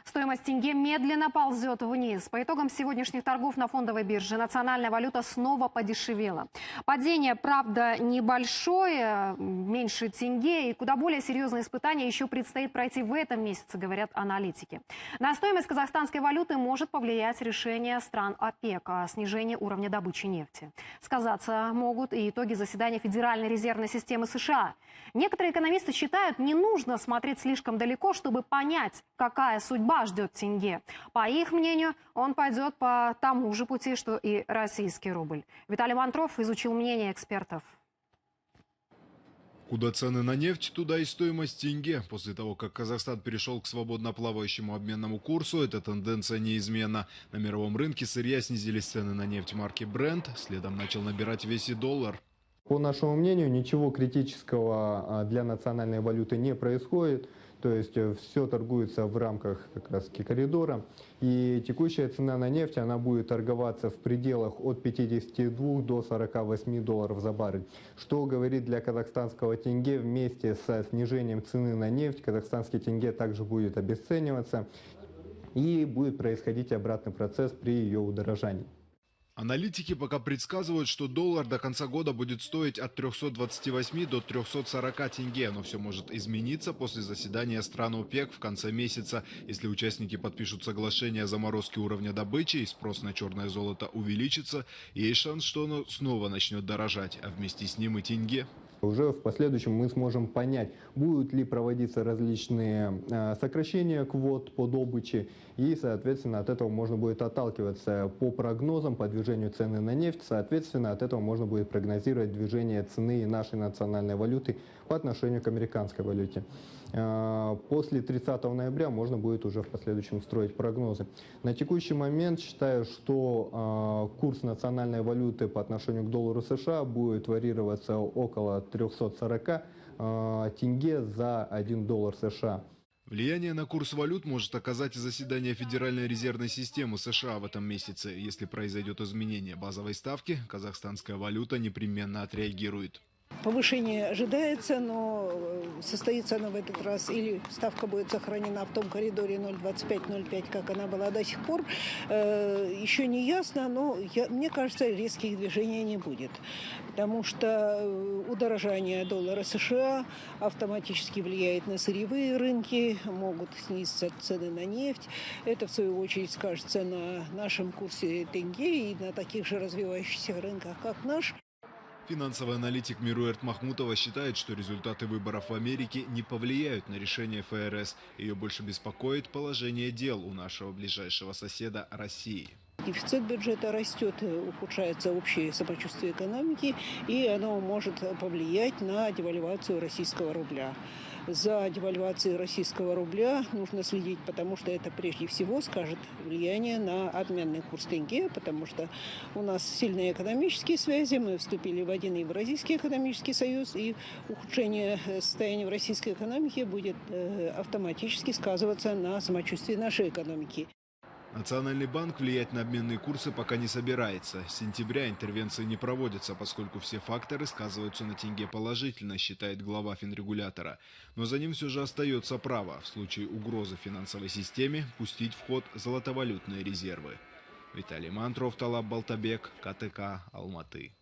Стоимость тенге медленно ползет вниз. По итогам сегодняшних торгов на фондовой бирже национальная валюта снова подешевела. Падение, правда, небольшое, меньше тенге, и куда более серьезные испытания еще предстоит пройти в этом месяце, говорят аналитики. На стоимость казахстанской валюты может повлиять решение стран ОПЕК о снижении уровня добычи нефти. Сказаться могут и итоги заседания Федеральной резервной системы США. Некоторые экономисты считают, не нужно смотреть слишком далеко, чтобы понять, какая судьба ждет тенге. По их мнению, он пойдет по тому же пути, что и российский рубль. Виталий Мантров изучил мнение экспертов. Куда цены на нефть, туда и стоимость тенге. После того, как Казахстан перешел к свободно плавающему обменному курсу, эта тенденция неизменна. На мировом рынке сырья снизились цены на нефть марки Brent, следом начал набирать вес и доллар. По нашему мнению, ничего критического для национальной валюты не происходит. То есть все торгуется в рамках как раз коридора. И текущая цена на нефть, она будет торговаться в пределах от 52 до 48 долларов за баррель. Что говорит для казахстанского тенге, вместе со снижением цены на нефть, казахстанский тенге также будет обесцениваться. И будет происходить обратный процесс при ее удорожании. Аналитики пока предсказывают, что доллар до конца года будет стоить от 328 до 340 тенге, но все может измениться после заседания стран ОПЕК в конце месяца. Если участники подпишут соглашение о заморозке уровня добычи и спрос на черное золото увеличится, есть шанс, что оно снова начнет дорожать, а вместе с ним и тенге. Уже в последующем мы сможем понять, будут ли проводиться различные сокращения квот по добыче, и, соответственно, от этого можно будет отталкиваться по прогнозам по движению цены на нефть. Соответственно, от этого можно будет прогнозировать движение цены нашей национальной валюты по отношению к американской валюте. После 30 ноября можно будет уже в последующем строить прогнозы. На текущий момент считаю, что курс национальной валюты по отношению к доллару США будет варьироваться около 340 тенге за 1 доллар США. Влияние на курс валют может оказать и заседание Федеральной резервной системы США в этом месяце. Если произойдет изменение базовой ставки, казахстанская валюта непременно отреагирует. Повышение ожидается, но состоится оно в этот раз или ставка будет сохранена в том коридоре 0,25-0,5, как она была до сих пор, еще не ясно, но мне кажется, резких движений не будет. Потому что удорожание доллара США автоматически влияет на сырьевые рынки, могут снизиться цены на нефть. Это, в свою очередь, скажется на нашем курсе тенге и на таких же развивающихся рынках, как наш. Финансовый аналитик Мируэрт Махмутова считает, что результаты выборов в Америке не повлияют на решение ФРС. Ее больше беспокоит положение дел у нашего ближайшего соседа России. Дефицит бюджета растет, ухудшается общее самочувствие экономики, и оно может повлиять на девальвацию российского рубля. За девальвацией российского рубля нужно следить, потому что это прежде всего скажет влияние на обменный курс тенге, потому что у нас сильные экономические связи, мы вступили в один Евразийский экономический союз, и ухудшение состояния в российской экономике будет автоматически сказываться на самочувствии нашей экономики. Национальный банк влиять на обменные курсы пока не собирается. С сентября интервенции не проводятся, поскольку все факторы сказываются на тенге положительно, считает глава финрегулятора. Но за ним все же остается право, в случае угрозы финансовой системе, пустить в ход золотовалютные резервы. Виталий Мантров, Талаб Балтабек, КТК, Алматы.